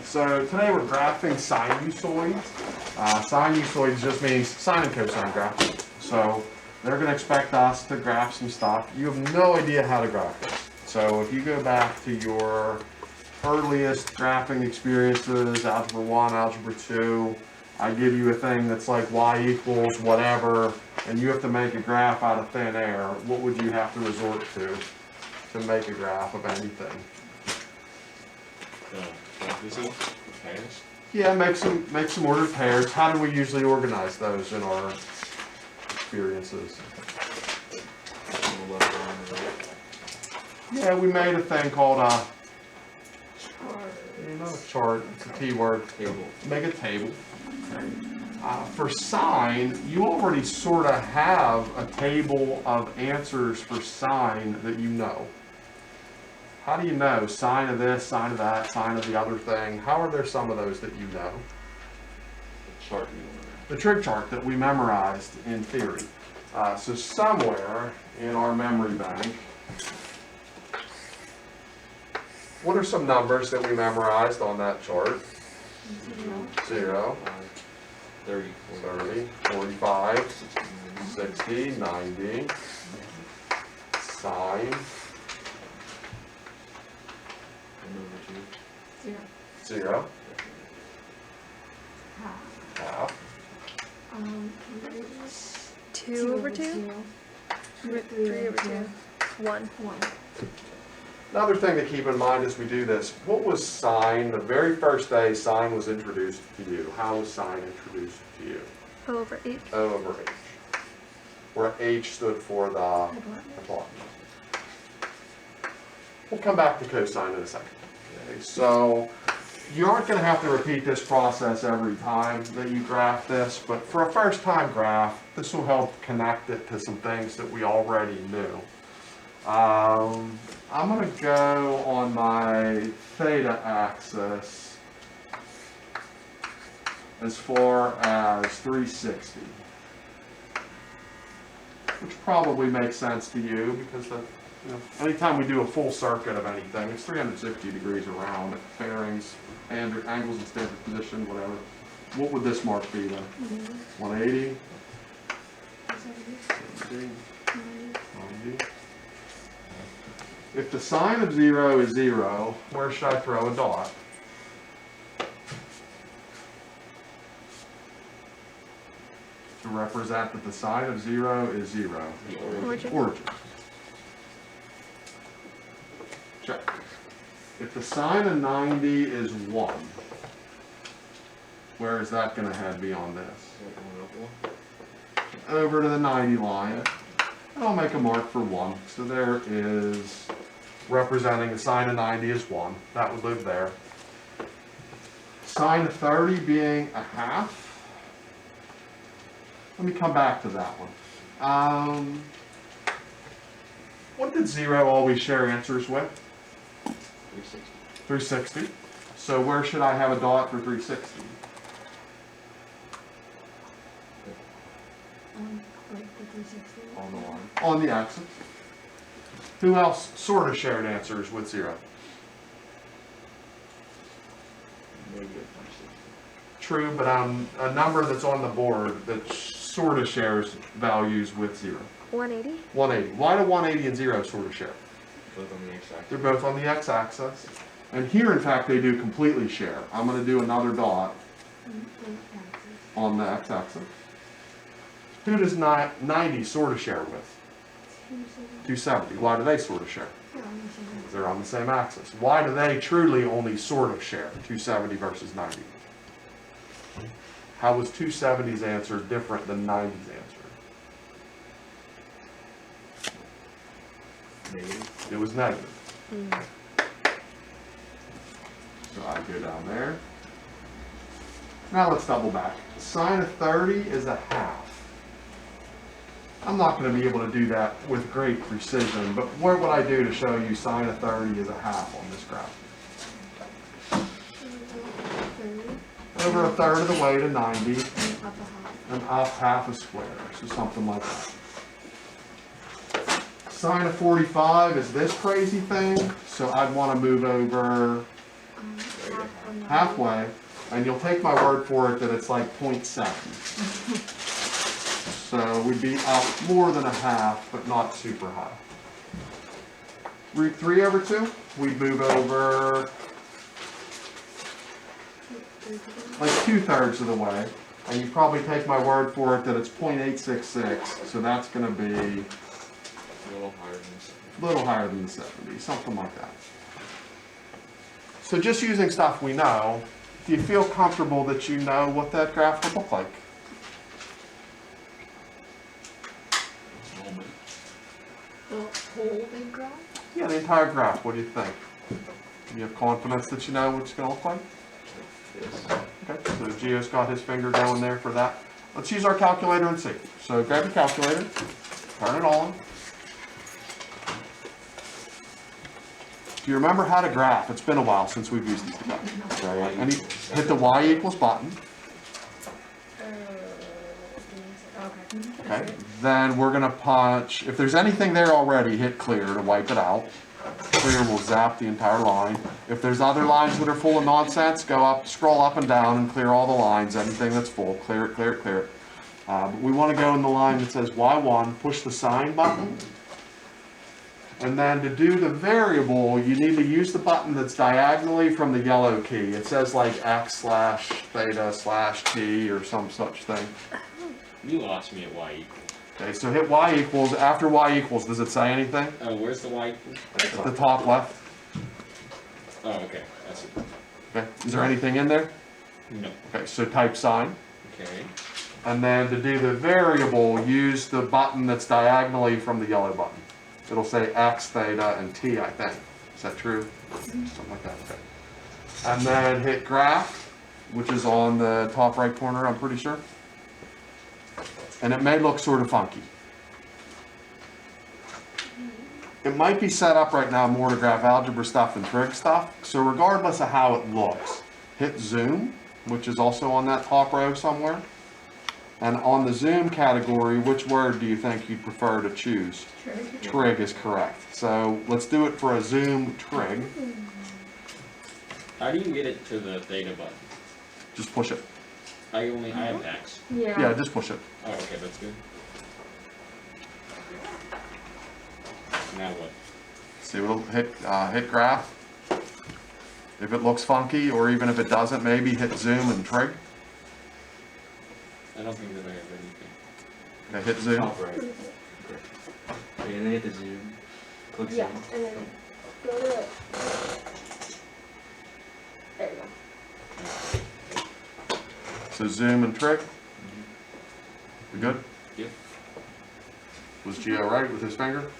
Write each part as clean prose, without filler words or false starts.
So today we're graphing sinusoids. Sinusoids just means sine and cosine graph. So they're going to expect us to graph some stuff. You have no idea how to graph this. So if you go back to your earliest graphing experiences, algebra 1, algebra 2, I give you a thing that's like y equals whatever, and you have to make a graph out of thin air. What would you have to resort to make a graph of anything? Pairs. Yeah, make some ordered pairs. How do we usually organize those in our experiences? Yeah, we made a thing called a chart. It's a T word. Table. Make a table. For sine, you already sort of have a table of answers for sine that you know. How do you know sine of this, sine of that, sine of the other thing? How are there some of those that you know? The chart you want. The trig chart that we memorized in theory. So somewhere in our memory bank, what are some numbers that we memorized on that chart? 0, 30, 30, 45, 60, 90, sine, 0, half, 2 over 2? 3 over 2. 1. Another thing to keep in mind as we do this, what was sine? The very first day sine was introduced to you. How was sine introduced to you? O over H. O over H. Where H stood for the hypotenuse. We'll come back to cosine in a second. Okay, so you aren't going to have to repeat this process every time that you graph this, but for a first time graph, this will help connect it to some things that we already knew. I'm going to go on my theta axis as far as 360, which probably makes sense to you because anytime we do a full circuit of anything, it's 360 degrees around, bearings, and angles and standard position, whatever. What would this mark be then? 180? 70? 90? If the sine of 0 is 0, where should I throw a dot? To represent that the sine of 0 is 0. Origin. Check. If the sine of 90 is 1, where is that going to head beyond this? Over to the 90 line. And I'll make a mark for 1. So there is representing the sine of 90 is 1. That would live there. Sine of 30 being a half. Let me come back to that one. What did 0 always share answers with? 360. So where should I have a dot for 360? On the line. On the axis. Who else sort of shared answers with 0? True, but a number that's on the board that sort of shares values with 0. 180? 180. Why do 180 and 0 sort of share? Both on the x-axis. They're both on the x-axis. And here, in fact, they do completely share. I'm going to do another dot on the x-axis. Who does 90 sort of share with? 270. Why do they sort of share? They're on the same axis. Why do they truly only sort of share 270 versus 90? How was 270's answer different than 90's answer? Negative. It was negative. So I go down there. Now let's double back. Sine of 30 is a half. I'm not going to be able to do that with great precision, but what would I do to show you sine of 30 is a half on this graph? Over a third of the way to 90, and up half a square, so something like that. Sine of 45 is this crazy thing, so I'd want to move over halfway, and you'll take my word for it that it's like 0.7. So we'd be up more than a half, but not super high. Root 3 over 2, we'd move over like 2/3 of the way, and you probably take my word for it that it's 0.866, so that's going to be A little higher than this. a little higher than the 70, something like that. So just using stuff we know, do you feel comfortable that you know what that graph would look like? Moment. The whole big graph? Yeah, the entire graph, what do you think? You have confidence that you know what it's going to look like? This. Okay, so Gio's got his finger going there for that. Let's use our calculator and see. So grab your calculator, turn it on. Do you remember how to graph? It's been a while since we've used these together. Okay, and you hit the y equals button. Okay. Okay, then we're going to punch, if there's anything there already, hit clear to wipe it out. Clear will zap the entire line. If there's other lines that are full of nonsense, go up, scroll up and down and clear all the lines. Anything that's full, clear it, clear it, clear it. But we want to go in the line that says y1, push the sign button. And then to do the variable, you need to use the button that's diagonally from the yellow key. It says like x/theta/t or some such thing. You lost me at y equals. Okay, so hit y equals. After y equals, does it say anything? Oh, where's the y equals? At the top left. Oh, okay. That's it. Okay, is there anything in there? No. Okay, so type sign. Okay. And then to do the variable, use the button that's diagonally from the yellow button. It'll say x, theta, and t, I think. Is that true? Something like that, okay. And then hit graph, which is on the top right corner, I'm pretty sure. And it may look sort of funky. It might be set up right now more to graph algebra stuff than trig stuff. So regardless of how it looks, hit zoom, which is also on that top row somewhere. And on the zoom category, which word do you think you'd prefer to choose? Trig. Trig is correct. So let's do it for a zoom trig. How do you get it to the theta button? Just push it. I have x. Yeah, just push it. Oh, okay, that's good. Now what? See, we'll hit graph. If it looks funky, or even if it doesn't, maybe hit zoom and trig. I don't think that I have anything. Okay, hit zoom. Top right. Okay, and then hit the zoom. Click Yeah, zoom. and then go to it. There you go. So zoom and trig. We good? Yep. Was Gio right with his finger?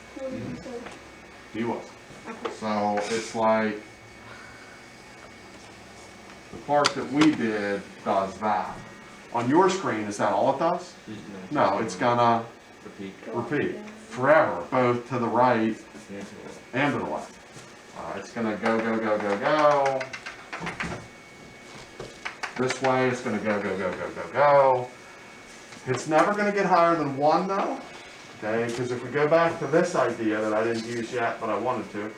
He was. So it's like the part that we did does that. On your screen, is that all it does? No, it's gonna Repeat. repeat forever, both to the right Yeah. and to the left. It's gonna go, go, go, go, go. This way, it's gonna go, go, go, go, go, go. It's never gonna get higher than 1 though, okay? Because if we go back to this idea that I didn't use yet, but I wanted to,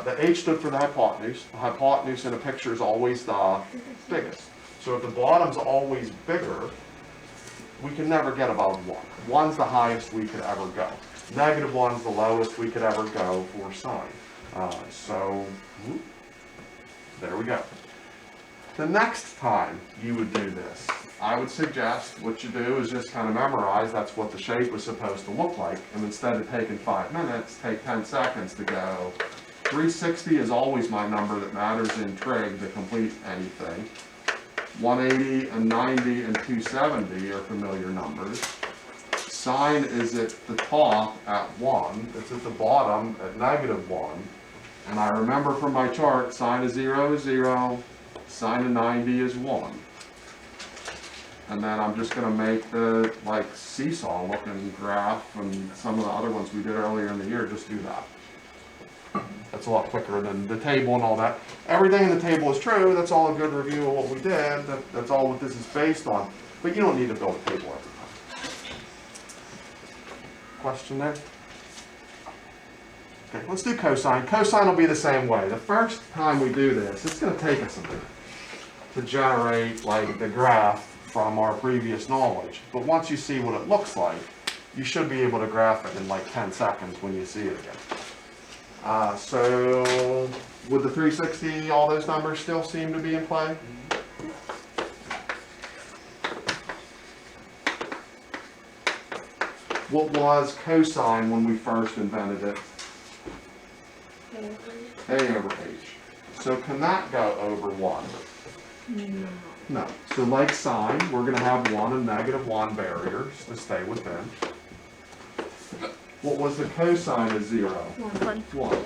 the h stood for the hypotenuse. The hypotenuse in a picture is always the biggest. So if the bottom's always bigger, we can never get above 1. 1's the highest we could ever go. -1's the lowest we could ever go for sine. There we go. The next time you would do this, I would suggest what you do is just kind of memorize that's what the shape was supposed to look like, and instead of taking 5 minutes, take 10 seconds to go. 360 is always my number that matters in trig to complete anything. 180 and 90 and 270 are familiar numbers. Sine is at the top at 1, it's at the bottom at -1. And I remember from my chart, sine of 0 is 0, sine of 90 is 1. And then I'm just going to make the like seesaw looking graph, and some of the other ones we did earlier in the year, just do that. That's a lot quicker than the table and all that. Everything in the table is true, that's all a good review of what we did, that's all what this is based on. But you don't need to build a table every time. Question there? Okay, let's do cosine. Cosine will be the same way. The first time we do this, it's going to take us a minute. to generate like the graph from our previous knowledge. But once you see what it looks like, you should be able to graph it in like 10 seconds when you see it again. So with the 360, all those numbers still seem to be in play? What was cosine when we first invented it? A over h. So can that go over 1? No. No. So like sine, we're going to have 1 and -1 barriers to stay within. What was the cosine of 0? 1. 1.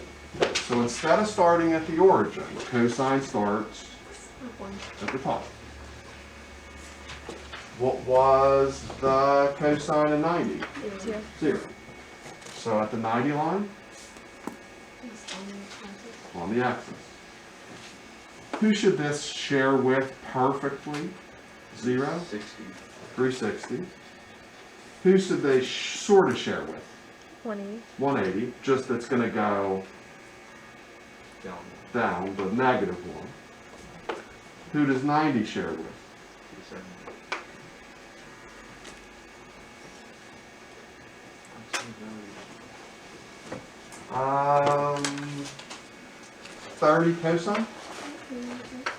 So instead of starting at the origin, cosine starts 1. at the top. What was the cosine of 90? 0. 0. So at the 90 line, on the axis. Who should this share with perfectly? 0? 60. 360. Who should they sort of share with? 180. 180, just that's going to go Down. down, the -1. Who does 90 share with? 30 cosine?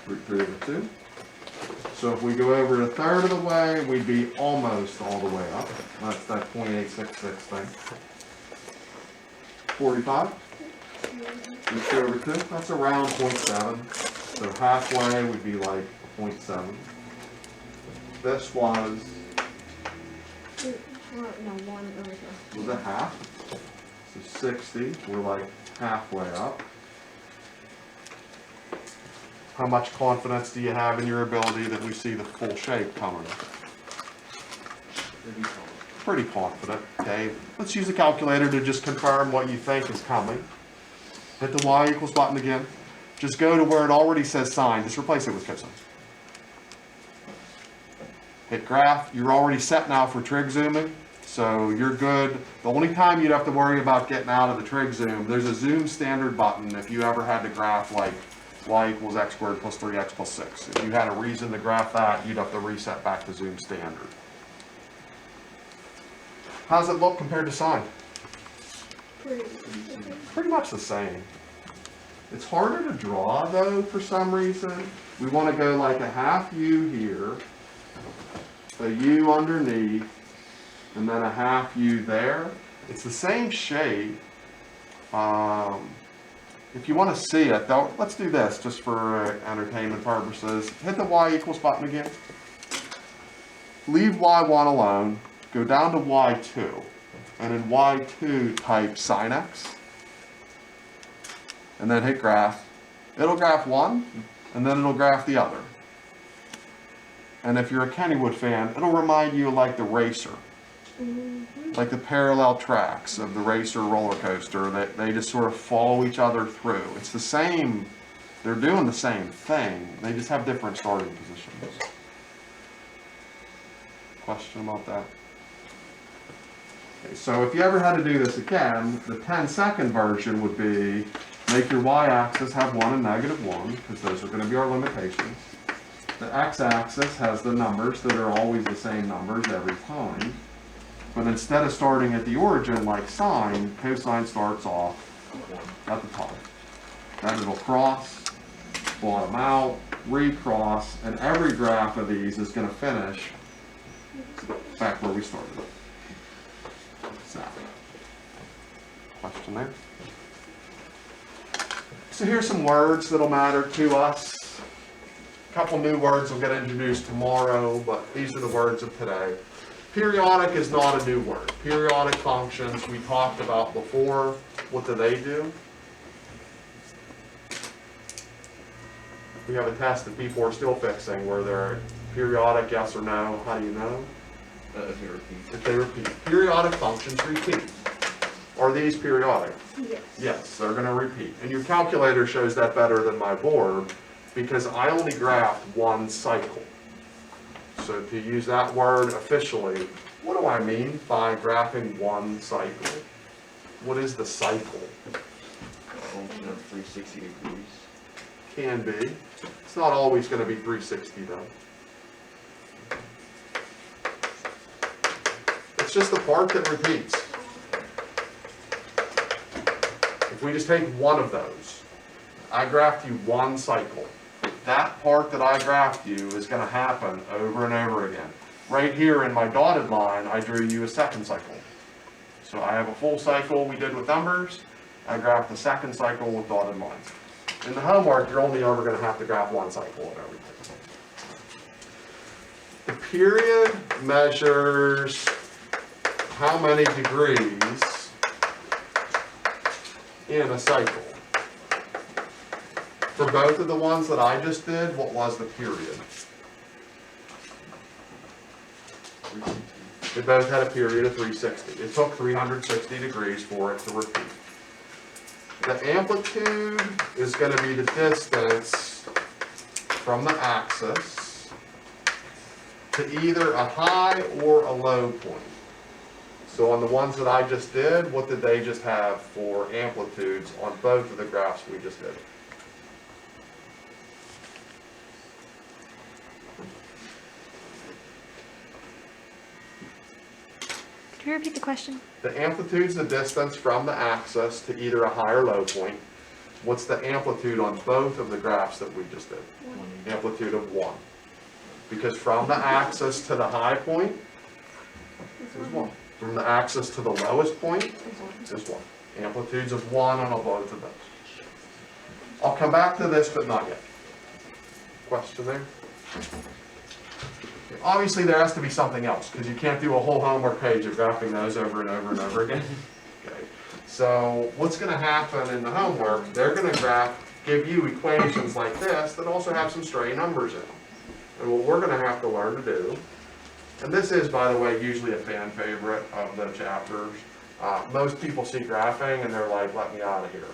Root 3 over 2. So if we go over a third of the way, we'd be almost all the way up. That's that 0.866 thing. 45? Root 2 over 2? That's around 0.7. So halfway would be like 0.7. This was No, 1 over here. was a half. So 60, we're like halfway up. How much confidence do you have in your ability that we see the full shape coming? Pretty confident, okay? Let's use a calculator to just confirm what you think is coming. Hit the y equals button again. Just go to where it already says sine. Just replace it with cosine. Hit graph. You're already set now for trig zooming, so you're good. The only time you'd have to worry about getting out of the trig zoom, there's a zoom standard button if you ever had to graph like y equals x squared plus 3x plus 6. If you had a reason to graph that, you'd have to reset back to zoom standard. How does it look compared to sine? Pretty much the same. It's harder to draw though for some reason. We want to go like a half U here, a U underneath, and then a half U there. It's the same shape. If you want to see it, though, let's do this just for entertainment purposes. Hit the y equals button again. Leave y1 alone. Go down to y2. And in y2 type sine x. And then hit graph. It'll graph one, and then it'll graph the other. And if you're a Kennywood fan, it'll remind you of like the racer. Like the parallel tracks of the racer roller coaster, that they just sort of follow each other through. It's the same, they're doing the same thing, they just have different starting positions. Question about that? Okay, so if you ever had to do this again, the 10-second version would be make your y-axis have 1 and -1, because those are going to be our limitations. The x-axis has the numbers that are always the same numbers every time. But instead of starting at the origin like sine, cosine starts off at the top. Then it'll cross, bottom out, recross, and every graph of these is going to finish back where we started. So, question there? So here's some words that'll matter to us. A couple new words will get introduced tomorrow, but these are the words of today. Periodic is not a new word. Periodic functions we talked about before. What do they do? We have a test that people are still fixing where they're periodic, yes or no. How do you know? If you repeat. If they repeat. Periodic functions repeat. Are these periodic? Yes. Yes, they're going to repeat. And your calculator shows that better than my board because I only graphed one cycle. So to use that word officially, what do I mean by graphing one cycle? What is the cycle? Function of 360 degrees. can be. It's not always going to be 360 though. It's just the part that repeats. If we just take one of those, I graphed you one cycle. That part that I graphed you is going to happen over and over again. Right here in my dotted line, I drew you a second cycle. So I have a full cycle we did with numbers. I graphed the second cycle with dotted lines. In the homework, you're only ever going to have to graph one cycle of everything. The period measures how many degrees in a cycle. For both of the ones that I just did, what was the period? They both had a period of 360. It took 360 degrees for it to repeat. The amplitude is going to be the distance from the axis to either a high or a low point. So on the ones that I just did, what did they just have for amplitudes on both of the graphs we just did? Could you repeat the question? The amplitude's the distance from the axis to either a high or low point. What's the amplitude on both of the graphs that we just did? Amplitude of 1. Because from the axis to the high point is 1. From the axis to the lowest point is 1. Amplitudes of 1 on both of those. I'll come back to this, but not yet. Question there? Obviously there has to be something else, because you can't do a whole homework page of graphing those over and over and over again. Okay. So what's going to happen in the homework, they're going to give you equations like this that also have some stray numbers in them. And what we're going to have to learn to do, and this is, by the way, usually a fan favorite of the chapters. Most people see graphing and they're like, let me out of here.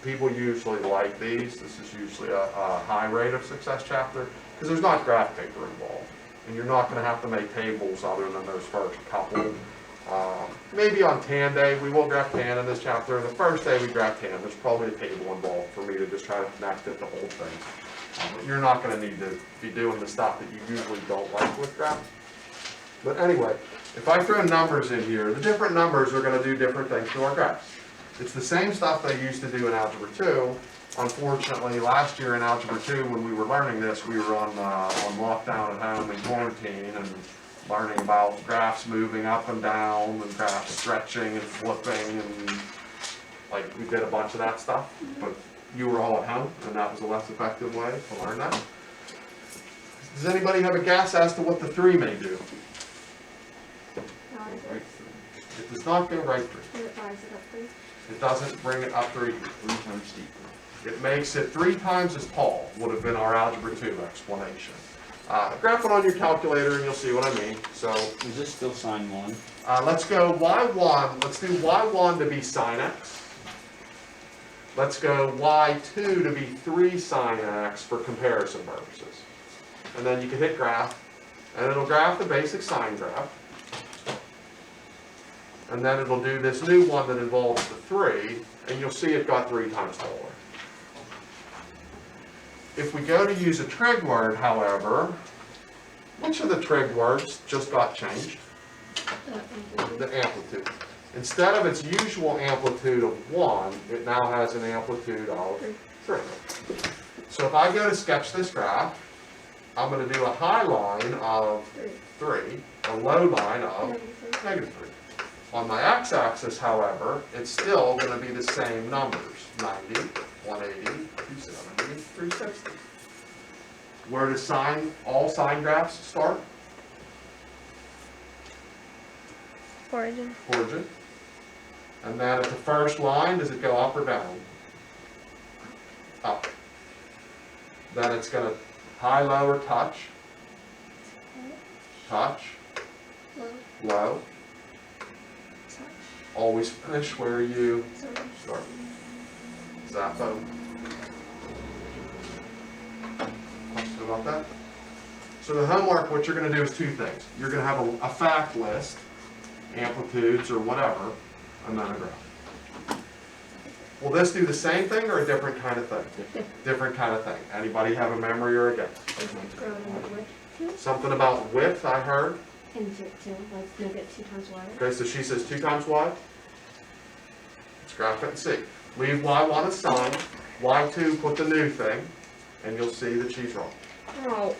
People usually like these. This is usually a high rate of success chapter, because there's not graph paper involved. And you're not going to have to make tables other than those first couple. Maybe on tan day, we will graph tan in this chapter. The first day we graph tan, there's probably a table involved for me to just try to connect it to whole thing. You're not going to need to be doing the stuff that you usually don't like with graphs. But anyway, if I throw numbers in here, the different numbers are going to do different things to our graphs. It's the same stuff they used to do in Algebra 2. Unfortunately, last year in Algebra 2, when we were learning this, we were on lockdown at home in quarantine and learning about graphs moving up and down and graphs stretching and flipping, and like we did a bunch of that stuff. But you were all at home, and that was a less effective way to learn that. Does anybody have a guess as to what the 3 may do? It does not go right through. It doesn't bring it up 3 times steeper. It makes it 3 times as tall, would have been our Algebra 2 explanation. Graph it on your calculator and you'll see what I mean. So Is this still sine 1? let's go y1, let's do y1 to be sine x. Let's go y2 to be 3 sine x for comparison purposes. And then you can hit graph, and it'll graph the basic sine graph. And then it'll do this new one that involves the 3, and you'll see it got 3 times taller. If we go to use a trig word, however, which of the trig words just got changed? The amplitude. Instead of its usual amplitude of 1, it now has an amplitude of 3. So if I go to sketch this graph, I'm going to do a high line of 3, a low line of negative 3. On my x-axis, however, it's still going to be the same numbers, 90, 180, 270, 360. Where does all sine graphs start? Origin. Origin. And then at the first line, does it go up or down? Up. Then it's going to high, low, or touch. Touch. Low. Always finish where you start. Zappo. Question about that? So the homework, what you're going to do is 2 things. You're going to have a fact list, amplitudes or whatever, and then a graph. Will this do the same thing or a different kind of thing? Different kind of thing. Anybody have a memory or a guess? Something about width I heard. And two, like make it 2 times wider. Okay, so she says 2 times wide. Let's graph it and see. Leave y1 as sign, y2 put the new thing, and you'll see that she's wrong. Oh.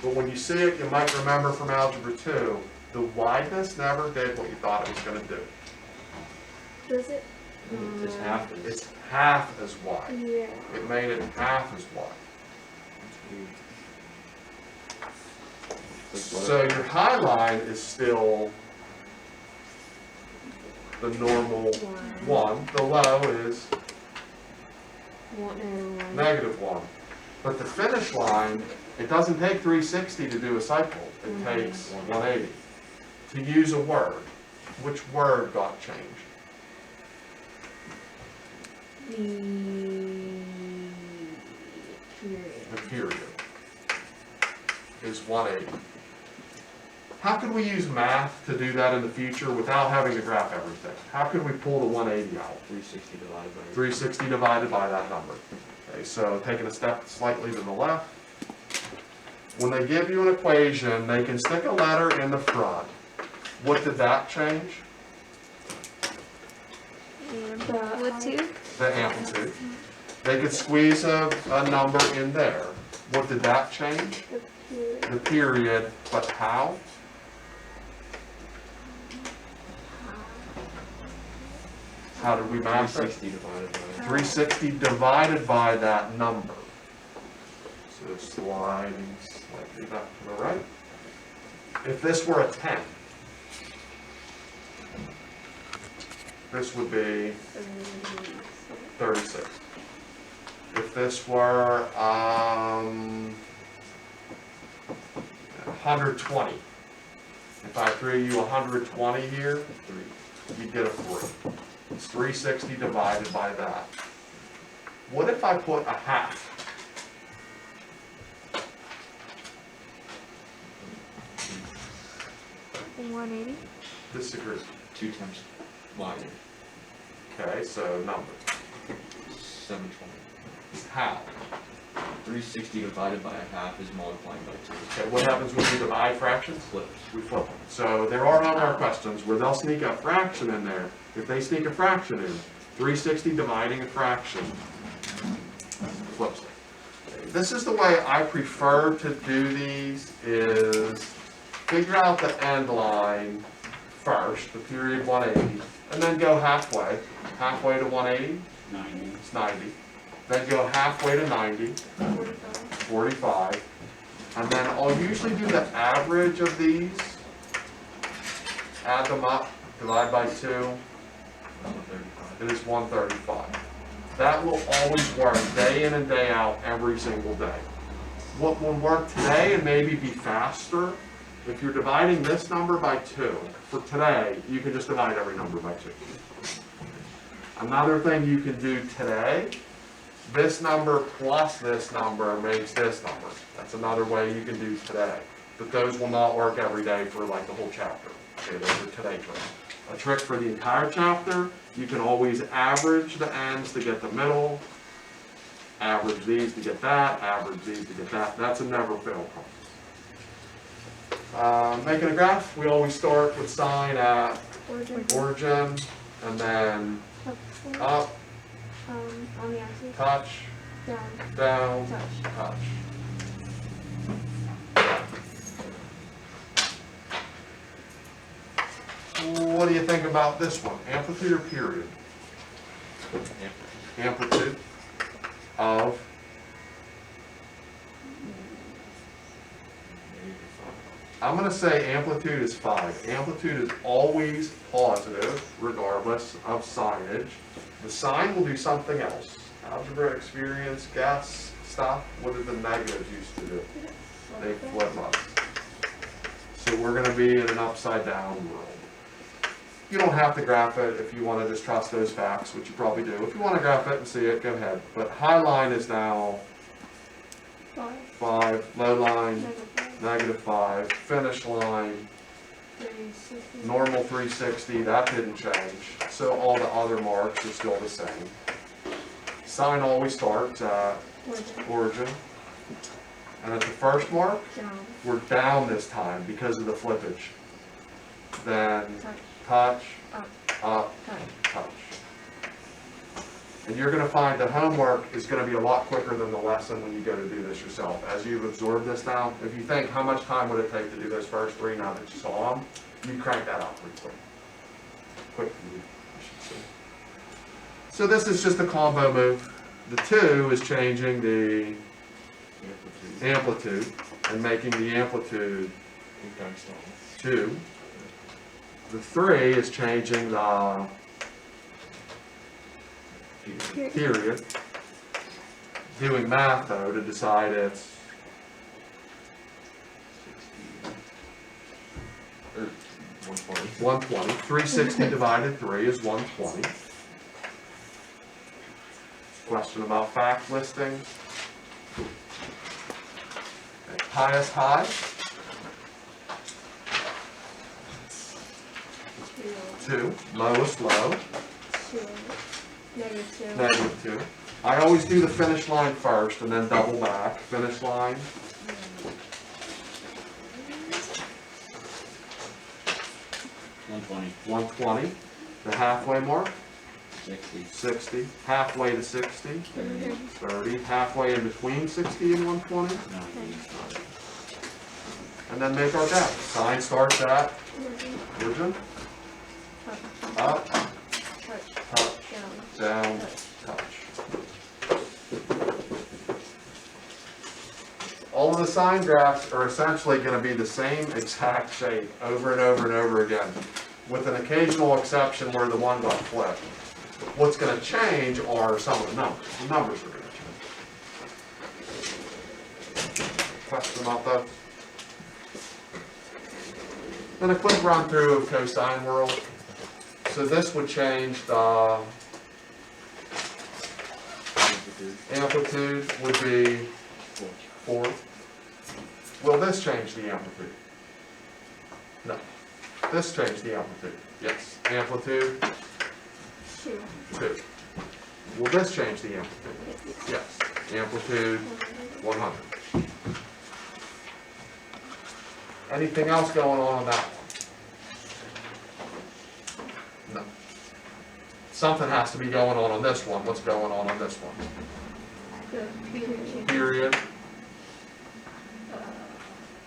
But when you see it, you might remember from Algebra 2, the wideness never did what you thought it was going to do. Does it? It's half as. It's half as wide. Yeah. It made it half as wide. So your high line is still the normal 1. The low is -1. But the finish line, it doesn't take 360 to do a cycle. It takes 180. To use a word, which word got changed? The period. The period is 180. How could we use math to do that in the future without having to graph everything? How could we pull the 180 out? 360 divided by. 360 divided by that number. Okay, so taking a step slightly to the left. When they give you an equation, they can stick a letter in the front. What did that change? Amplitude? The amplitude. They could squeeze a number in there. What did that change? The period, but how? How did we math it? 360 divided by. 360 divided by that number. So sliding slightly back to the right. If this were a 10, this would be 36. If this were 120, if I threw you 120 here, you'd get a 3. It's 360 divided by that. What if I put a half? In 180? Disagree. 2 times wider. Okay, so number. 720. How? 360 divided by a half is multiplying by 2. Okay, what happens when we divide fractions? Flips. We flip them. So there are other questions where they'll sneak a fraction in there. If they sneak a fraction in, 360 dividing a fraction flips it. Okay, this is the way I prefer to do these is figure out the end line first, the period 180, and then go halfway. Halfway to 180, 90. it's 90. Then go halfway to 90, 45. And then I'll usually do the average of these, add them up, divide by 2, 135. it is 135. That will always work day in and day out every single day. What will work today and maybe be faster, if you're dividing this number by 2, for today, you can just divide every number by 2. Another thing you can do today, this number plus this number makes this number. That's another way you can do today. But those will not work every day for like the whole chapter. Okay, those are today tricks. A trick for the entire chapter, you can always average the ends to get the middle, average these to get that, average these to get that. That's a never fail problem. Making a graph, we always start with sign at origin, and then up, On the axis, touch, down, down, touch. touch. What do you think about this one? Amplitude or period? Amplitude of I'm going to say amplitude is 5. Amplitude is always positive, regardless of signage. The sign will do something else. Algebra, experience, guess, stuff. What did the negatives used to do? They flip us. So we're going to be in an upside down world. You don't have to graph it if you want to just trust those facts, which you probably do. If you want to graph it and see it, go ahead. But high line is now 5, low line, -5, finish line, 360. Normal 360, that didn't change. So all the other marks are still the same. Sine always starts at Origin. origin. And at the first mark, Down. we're down this time because of the flippage. Then Touch. touch, Up. up, Touch. touch. And you're gonna find the homework is gonna be a lot quicker than the lesson when you go to do this yourself. As you've absorbed this now, if you think how much time would it take to do those first three now that you saw them, you crank that out pretty quick. Quickly, I should say. So this is just a combo move. The 2 is changing the amplitude and making the amplitude 2. The 3 is changing the period. Doing math though to decide it's 120. 360 divided 3 is 120. Question about fact listing. Okay, highest high. 2. Lowest low. 2. -2. -2. I always do the finish line first and then double back. Finish line. 120. 120. The halfway mark. 60. 60. Halfway to 60. 30. Halfway in between 60 and 120. 90. And then make our gap. Sine starts at Origin. origin. Up. Up. Touch. Touch. Down. Down. Touch. Touch. All of the sine graphs are essentially going to be the same exact shape over and over and over again, with an occasional exception where the one got flipped. What's going to change are some of the numbers. The numbers are going to change. Question about that? Then a quick run through of cosine world. So this would change the amplitude would be 4. Will this change the amplitude? No. This changed the amplitude. Yes. Amplitude 2. 2. Will this change the amplitude? Yes. Amplitude 100. Anything else going on that one? No. Something has to be going on this one. What's going on this one? The period. Period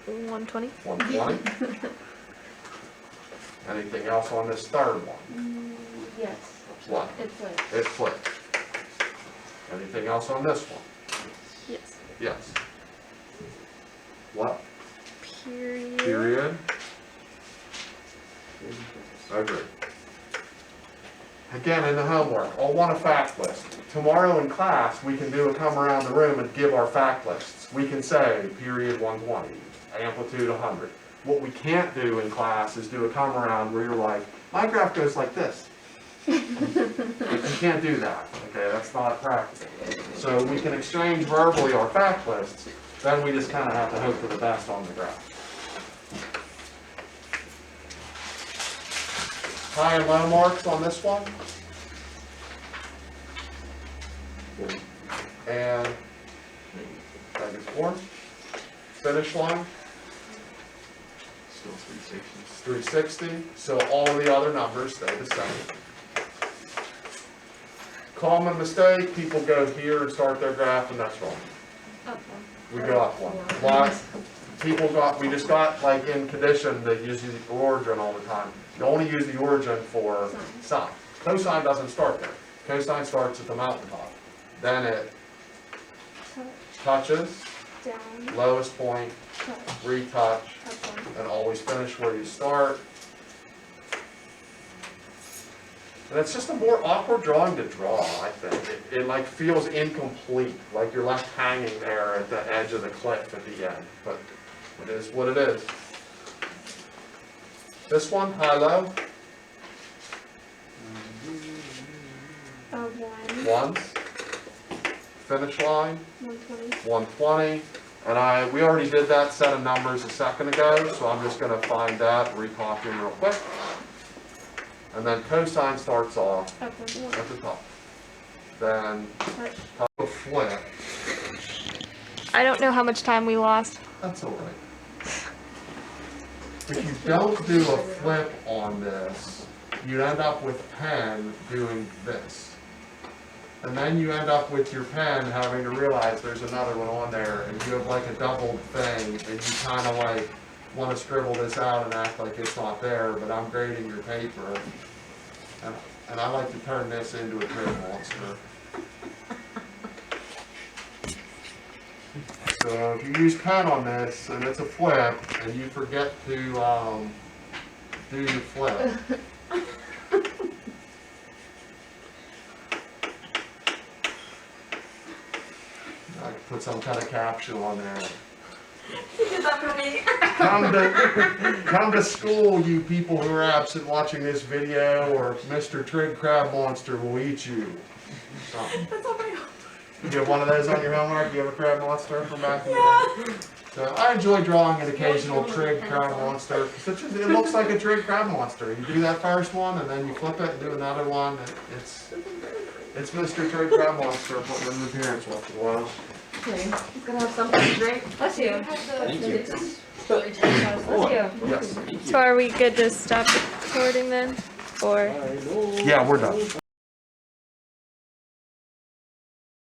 120. 120. Anything else on this third one? Yes. What? It flips. It flipped. Anything else on this one? Yes. Yes. What? Period. Period. Agreed. Again, in the homework, I'll want a fact list. Tomorrow in class, we can do a come around the room and give our fact lists. We can say period 120, amplitude 100. What we can't do in class is do a come around where you're like, my graph goes like this. You can't do that, okay? That's not practical. So we can exchange verbally our fact lists, then we just kind of have to hope for the best on the graph. High and low marks on this one. And -4. Finish line. Still 360. 360. So all of the other numbers stay the same. Common mistake, people go here and start their graph, and that's wrong. Up We go up one. Why? We just got like in condition that use the origin all the time. You only use the origin for sine. Cosine doesn't start there. Cosine starts at the mountaintop. Then it touches, Down. lowest point, Touch. retouch, Up one. and always finish where you start. And it's just a more awkward drawing to draw, I think. It like feels incomplete, like you're left hanging there at the edge of the cliff at the end. But it is what it is. This one, high-low, 1. ones. Finish line, 120. 120. And we already did that set of numbers a second ago, so I'm just gonna find that, recopy them real quick. And then cosine starts off Up one. at the top. Then a flip, I don't know how much time we lost. that's all right. If you don't do a flip on this, you'd end up with pen doing this. And then you end up with your pen having to realize there's another one on there, and you have like a doubled thing, and you kind of like want to scribble this out and act like it's not there, but I'm grading your paper. And I like to turn this into a trig monster. So if you use pen on this, and it's a flip, and you forget to do your flip, I can put some kind of caption on there. You did that for me. Come to school, you people who are absent watching this video, or Mr. Trig Crab Monster will eat you. Something. That's all my hope. You have one of those on your homework? You have a crab monster from back in the day? So I enjoy drawing an occasional trig crab monster. It looks like a trig crab monster. You do that first one, and then you flip it and do another one. It's Mr. Trig Crab Monster putting in the appearance once in a while. Okay, he's gonna have something to drink. Bless you. Thank you. Bless you. Yes. So are we good to stop recording then? Or? Yeah, we're done.